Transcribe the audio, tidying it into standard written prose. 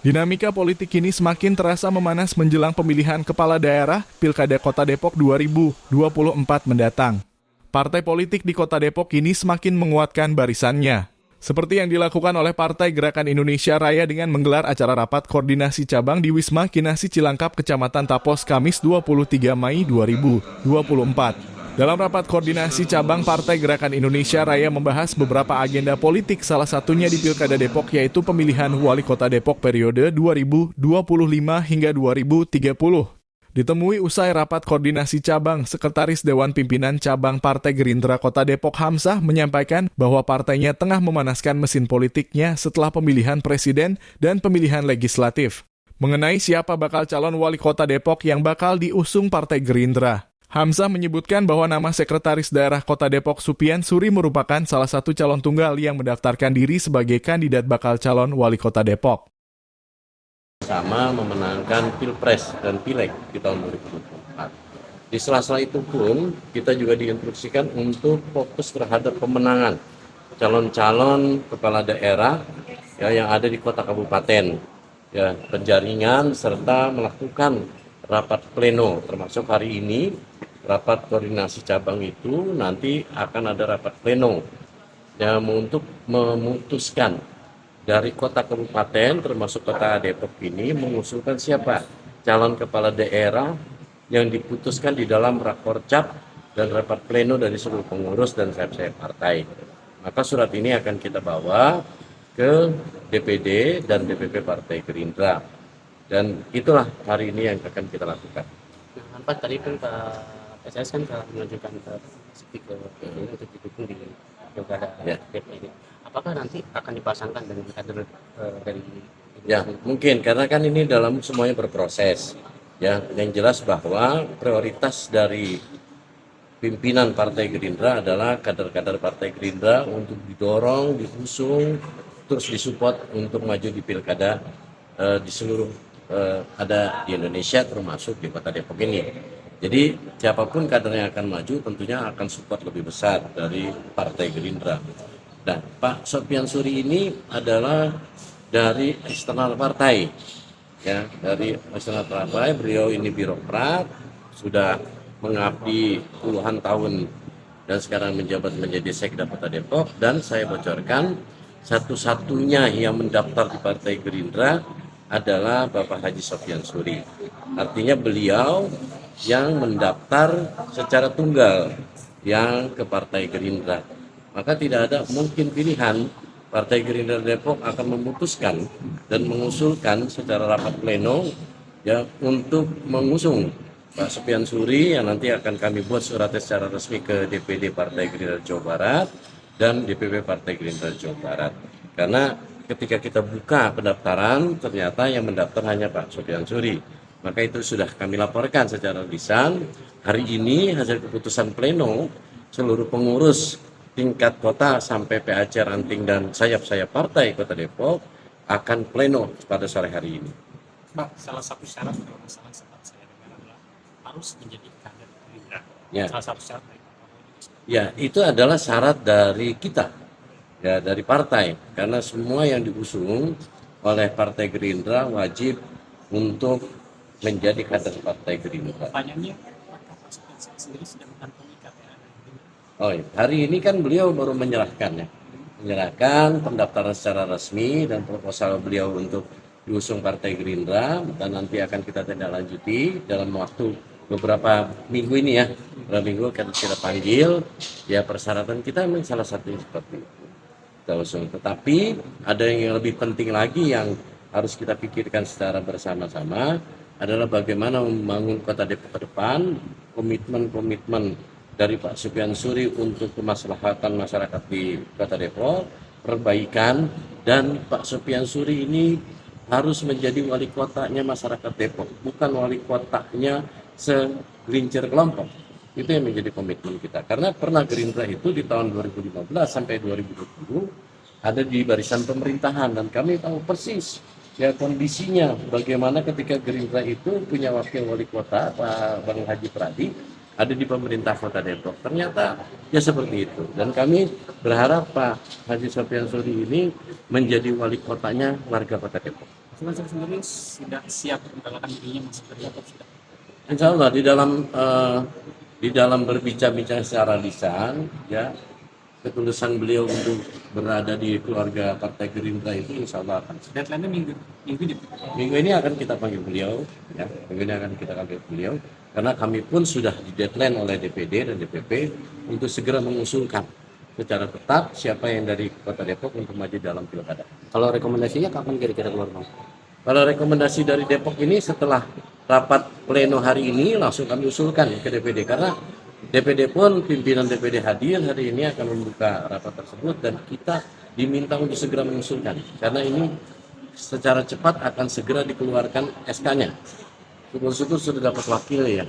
Dinamika politik kini semakin terasa memanas menjelang pemilihan kepala daerah Pilkada Kota Depok 2024 mendatang. Partai politik di Kota Depok kini semakin menguatkan barisannya. Seperti yang dilakukan oleh Partai Gerakan Indonesia Raya dengan menggelar acara rapat koordinasi cabang di Wisma Kinasi Cilangkap, Kecamatan Tapos, Kamis 23 Mei 2024. Dalam rapat koordinasi cabang, Partai Gerakan Indonesia Raya membahas beberapa agenda politik, salah satunya di Pilkada Depok, yaitu pemilihan Wali Kota Depok periode 2025 hingga 2030. Ditemui usai rapat koordinasi cabang, Sekretaris Dewan Pimpinan Cabang Partai Gerindra Kota Depok Hamzah menyampaikan bahwa partainya tengah memanaskan mesin politiknya setelah pemilihan presiden dan pemilihan legislatif. Mengenai siapa bakal calon wali kota Depok yang bakal diusung Partai Gerindra, Hamzah menyebutkan bahwa nama Sekretaris Daerah Kota Depok Supian Suri merupakan salah satu calon tunggal yang mendaftarkan diri sebagai kandidat bakal calon wali kota Depok. Sama memenangkan Pilpres dan Pileg di tahun 2024. Di sela-sela itu pun kita juga diinstruksikan untuk fokus terhadap pemenangan calon-calon kepala daerah ya, yang ada di kota kabupaten, ya, penjaringan serta melakukan rapat pleno, termasuk hari ini rapat koordinasi cabang itu nanti akan ada rapat pleno yang untuk memutuskan dari kota kabupaten termasuk kota Depok ini mengusulkan siapa calon kepala daerah yang diputuskan di dalam rakorcap dan rapat pleno dari seluruh pengurus dan sayap-sayap partai. Maka surat ini akan kita bawa ke DPD dan DPP Partai Gerindra. Dan itulah hari ini yang akan kita lakukan. Nah, Pak, tadi kan Pak PSS kan telah mengajukan ke speaker untuk didukung di pilkada Depok ini. Apakah nanti akan dipasangkan dengan kader dari Ya, mungkin karena kan ini dalam semuanya berproses. Ya, yang jelas bahwa prioritas dari pimpinan Partai Gerindra adalah kader-kader Partai Gerindra untuk didorong, diusung, terus disupport untuk maju di pilkada di seluruh ada di Indonesia termasuk di Kota Depok ini. Jadi siapapun kader yang akan maju tentunya akan support lebih besar dari Partai Gerindra. Nah, Pak Sopian Suri ini adalah dari eksternal partai, ya, dari eksternal partai. Beliau ini birokrat, sudah mengabdi puluhan tahun dan sekarang menjabat menjadi Sekda Kota Depok. Dan saya bocorkan satu-satunya yang mendaftar di Partai Gerindra adalah Bapak Haji Sopian Suri. Artinya beliau yang mendaftar secara tunggal yang ke Partai Gerindra. Maka tidak ada mungkin pilihan Partai Gerindra Depok akan memutuskan dan mengusulkan secara rapat pleno ya untuk mengusung Pak Sopian Suri yang nanti akan kami buat suratnya secara resmi ke DPD Partai Gerindra Jawa Barat dan DPP Partai Gerindra Jawa Barat. Karena ketika kita buka pendaftaran ternyata yang mendaftar hanya Pak Sopian Suri. Maka itu sudah kami laporkan secara lisan. Hari ini hasil keputusan pleno seluruh pengurus tingkat kota sampai PAC ranting dan sayap-sayap partai Kota Depok akan pleno pada sore hari ini. Pak, salah satu syarat kalau masalah sempat saya dengar adalah harus menjadi kader Gerindra. Ya. Salah satu syarat dari Ya, itu adalah syarat dari kita, ya, dari partai. Karena semua yang diusung oleh Partai Gerindra wajib untuk menjadi kader Partai Gerindra. Pertanyaannya, apakah Pak Sopian sendiri sudah mengantongi KTA dari Gerindra? Oh, iya. Hari ini kan beliau baru menyerahkan, ya, menyerahkan pendaftaran secara resmi dan proposal beliau untuk diusung Partai Gerindra, dan nanti akan kita tindak lanjuti dalam waktu beberapa minggu ini, ya, beberapa minggu akan kita panggil. Ya, persyaratan kita memang salah satunya seperti itu kita usung. Tetapi ada yang lebih penting lagi yang harus kita pikirkan secara bersama-sama adalah bagaimana membangun Kota Depok ke depan, komitmen-komitmen dari Pak Sopian Suri untuk kemaslahatan masyarakat di Kota Depok, perbaikan, dan Pak Sopian Suri ini harus menjadi wali kotanya masyarakat Depok, bukan wali kotanya segelintir kelompok. Itu yang menjadi komitmen kita. Karena pernah Gerindra itu di tahun 2015 sampai 2020 ada di barisan pemerintahan dan kami tahu persis ya kondisinya bagaimana ketika Gerindra itu punya wakil wali kota Pak Bang Haji Pradi ada di pemerintah Kota Depok. Ternyata ya seperti itu. Dan kami berharap Pak Haji Sopian Suri ini menjadi wali kotanya warga Kota Depok. Mas sendiri sudah siap menggalakan dirinya masuk ke atau sudah? Insya Allah di dalam berbincang-bincang secara lisan, ya ketulusan beliau untuk berada di keluarga Partai Gerindra itu insya Allah akan. Deadline-nya minggu ini. Minggu ini akan kita panggil beliau, ya. Minggu ini akan kita panggil beliau, karena kami pun sudah di deadline oleh DPD dan DPP untuk segera mengusulkan secara tetap siapa yang dari Kota Depok untuk maju dalam pilkada. Kalau rekomendasinya kapan kira-kira keluar, Bang? Kalau rekomendasi dari Depok ini setelah rapat pleno hari ini langsung kami usulkan ke DPD, karena DPD pun pimpinan DPD hadir hari ini akan membuka rapat tersebut dan kita diminta untuk segera mengusulkan karena ini secara cepat akan segera dikeluarkan SK-nya. Syukur-syukur sudah dapat wakil ya.